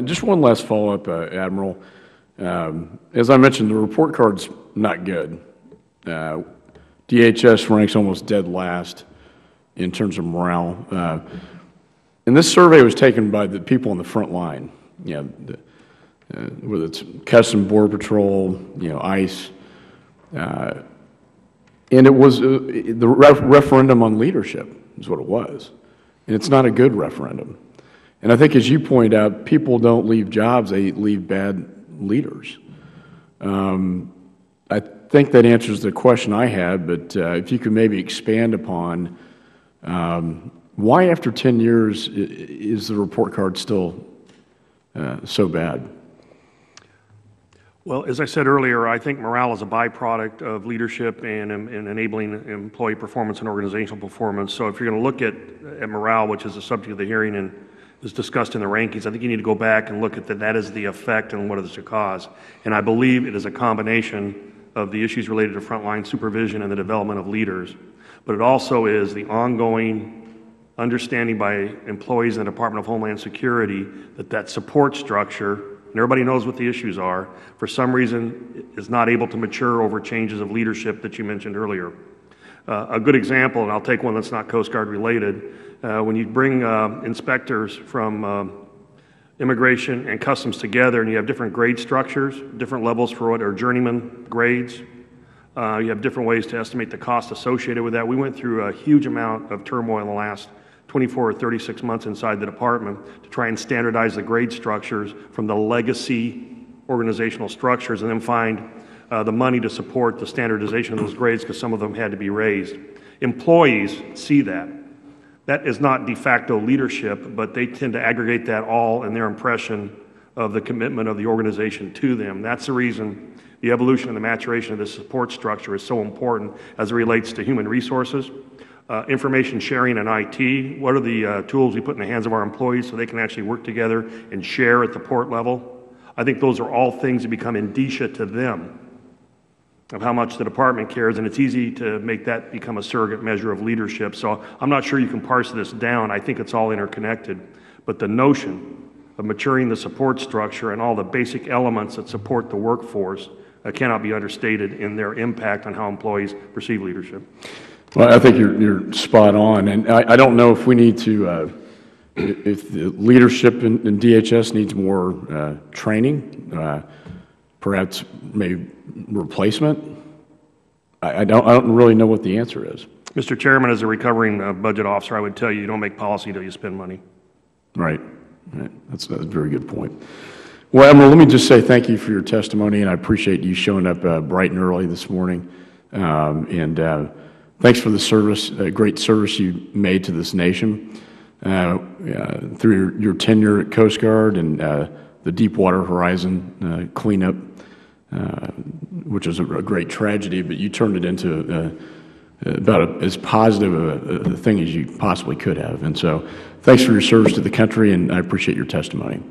Just one last follow-up, Admiral. As I mentioned, the report card's not good. DHS ranks almost dead last in terms of morale. And this survey was taken by the people on the front line, whether it's Customs Border Patrol, ICE. And it was the referendum on leadership is what it was. And it's not a good referendum. And I think, as you point out, people don't leave jobs, they leave bad leaders. I think that answers the question I had, but if you could maybe expand upon why after 10 years is the report card still so bad? Well, as I said earlier, I think morale is a byproduct of leadership and enabling employee performance and organizational performance. So if you're going to look at morale, which is the subject of the hearing and is discussed in the rankings, I think you need to go back and look at that is the effect and what is the cause. And I believe it is a combination of the issues related to frontline supervision and the development of leaders. But it also is the ongoing understanding by employees in the Department of Homeland Security that support structure, and everybody knows what the issues are, for some reason is not able to mature over changes of leadership that you mentioned earlier. A good example, and I'll take one that's not Coast Guard related, when you bring inspectors from immigration and customs together and you have different grade structures, different levels for what are journeyman grades, you have different ways to estimate the cost associated with that. We went through a huge amount of turmoil in the last 24 or 36 months inside the department to try and standardize the grade structures from the legacy organizational structures and then find the money to support the standardization of those grades because some of them had to be raised. Employees see that. That is not de facto leadership, but they tend to aggregate that all in their impression of the commitment of the organization to them. That's the reason the evolution and the maturation of this support structure is so important as it relates to human resources, information sharing and IT. What are the tools we put in the hands of our employees so they can actually work together and share at the port level? I think those are all things that become indicia to them of how much the department cares, and it's easy to make that become a surrogate measure of leadership. So I'm not sure you can parse this down. I think it's all interconnected. But the notion of maturing the support structure and all the basic elements that support the workforce cannot be understated in their impact on how employees perceive leadership. Well, I think you're spot on, and I don't know if we need to, if the leadership in DHS needs more training, perhaps maybe replacement. I don't really know what the answer is. Mr. Chairman, as a recovering budget officer, I would tell you don't make policy until you spend money. Right. That's a very good point. Well, Admiral, let me just say thank you for your testimony, and I appreciate you showing up bright and early this morning. Thanks for the service, great service you made to this nation through your tenure at Coast Guard and the Deepwater Horizon cleanup, which was a great tragedy, but you turned it into about as positive a thing as you possibly could have. And so thanks for your service to the country, and I appreciate your testimony.